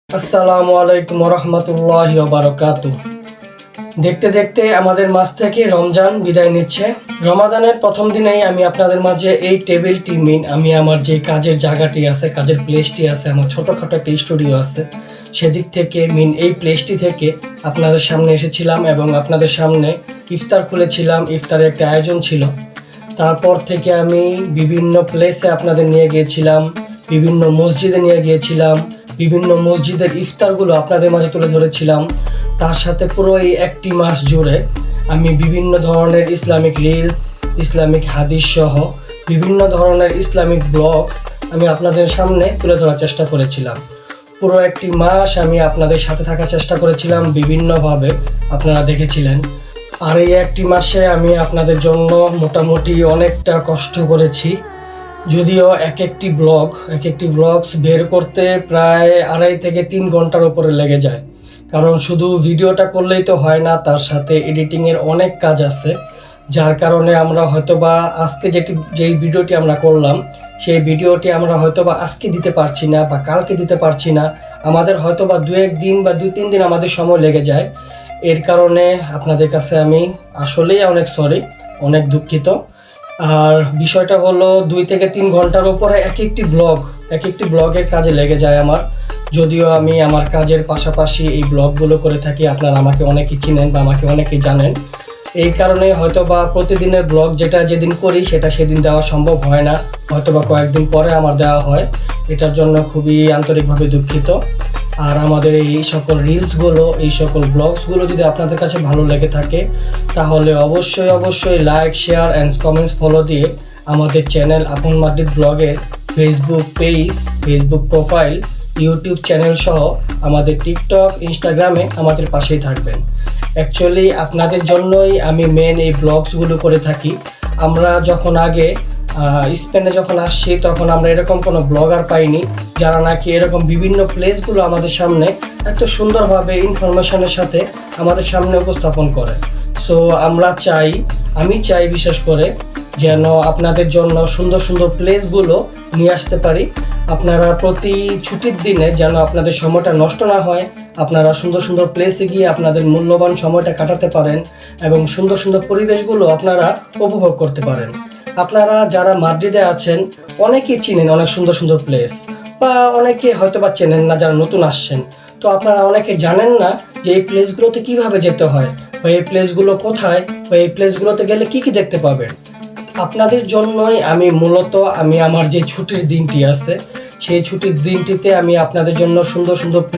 আসসালামু আলাইকুম রহমতুল্লাহি ওয়া বারাকাতুহু। দেখতে দেখতে আমাদের মাঝ থেকে রমজান বিদায় নিচ্ছে। রমাদানের প্রথম দিনেই আমি আপনাদের মাঝে এই টেবিলটি আমি আমার যে কাজের জায়গাটি আছে, কাজের প্লেসটি আছে, আমার ছোটোখাটো একটা স্টুডিও আছে, সেদিক থেকে এই প্লেসটি থেকে আপনাদের সামনে এসেছিলাম এবং আপনাদের সামনে ইফতার খুলেছিলাম। ইফতারের একটা আয়োজন ছিল। তারপর থেকে আমি বিভিন্ন প্লেসে আপনাদের নিয়ে গিয়েছিলাম, বিভিন্ন মসজিদে নিয়ে গিয়েছিলাম, বিভিন্ন মসজিদের ইফতারগুলো আপনাদের মাঝে তুলে ধরেছিলাম। তার সাথে পুরো এই একটি মাস জুড়ে আমি বিভিন্ন ধরনের ইসলামিক রিলস, ইসলামিক হাদিস সহ বিভিন্ন ধরনের ইসলামিক ব্লগ আমি আপনাদের সামনে তুলে ধরার চেষ্টা করেছিলাম। পুরো একটি মাস আমি আপনাদের সাথে থাকার চেষ্টা করেছিলাম, বিভিন্নভাবে আপনারা দেখেছিলেন। আর এই একটি মাসে আমি আপনাদের জন্য মোটামুটি অনেকটা কষ্ট করেছি। যদিও এক একটি ব্লগস বের করতে প্রায় 2.5 থেকে 3 ঘন্টার উপরে লেগে যায়, কারণ শুধু ভিডিওটা করলেই তো হয় না, তার সাথে এডিটিংয়ের অনেক কাজ আছে। যার কারণে আমরা হয়তোবা আজকে যেই ভিডিওটি আমরা করলাম, সেই ভিডিওটি আমরা হয়তোবা আজকে দিতে পারছি না বা কালকে দিতে পারছি না। আমাদের হয়তোবা 2-1 দিন বা 2-3 দিন আমাদের সময় লেগে যায়। এর কারণে আপনাদের কাছে আমি আসলেই অনেক সরি, অনেক দুঃখিত। আর বিষয়টা হলো 2 থেকে 3 ঘন্টার উপরে এক একটি ব্লগের কাজে লেগে যায় আমার। যদিও আমি আমার কাজের পাশাপাশি এই ব্লগগুলো করে থাকি, আপনারা আমাকে অনেকেই চিনেন বা আমাকে অনেকেই জানেন। এই কারণে হয়তোবা প্রতিদিনের ব্লগ যেদিন করি সেটা সেদিন দেওয়া সম্ভব হয় না, হয়তোবা কয়েকদিন পরে আমার দেওয়া হয়। এটার জন্য খুবই আন্তরিকভাবে দুঃখিত। আর আমাদের এই সকল রিলসগুলো, এই সকল ব্লগসগুলো যদি আপনাদের কাছে ভালো লেগে থাকে, তাহলে অবশ্যই like, share and comments follow দিয়ে আমাদের চ্যানেল আপন মাটির ব্লগের Facebook page, Facebook profile, YouTube channel সহ আমাদের টিকটক, ইনস্টাগ্রামে আমাদের পাশেই থাকবেন। অ্যাকচুয়ালি আপনাদের জন্যই আমি এই ব্লগসগুলো করে থাকি। আমরা যখন আগে স্পেনে যখন আসছি, তখন আমরা এরকম কোনো ব্লগার পাইনি যারা নাকি এরকম বিভিন্ন প্লেসগুলো আমাদের সামনে এত সুন্দরভাবে ইনফরমেশনের সাথে আমাদের সামনে উপস্থাপন করে। সো আমি চাই বিশেষ করে যেন আপনাদের জন্য সুন্দর প্লেসগুলো নিয়ে আসতে পারি। আপনারা প্রতি ছুটির দিনে যেন আপনাদের সময়টা নষ্ট না হয়, আপনারা সুন্দর প্লেসে গিয়ে আপনাদের মূল্যবান সময়টা কাটাতে পারেন এবং সুন্দর পরিবেশগুলো আপনারা উপভোগ করতে পারেন। আপনারা যারা মাদ্রিদে আছেন অনেকেই চিনেন অনেক সুন্দর প্লেস, বা অনেকে হয়তো বা চেনেন না যারা নতুন আসছেন। তো আপনারা অনেকে জানেন না যে এই প্লেসগুলোতে কিভাবে যেতে হয়, বা এই প্লেসগুলো কোথায়, বা এই প্লেসগুলোতে গেলে কি দেখতে পাবেন। আপনাদের জন্যই আমি আমার যে ছুটির দিনটি আছে, সেই ছুটির দিনটিতে আমি আপনাদের জন্য সুন্দর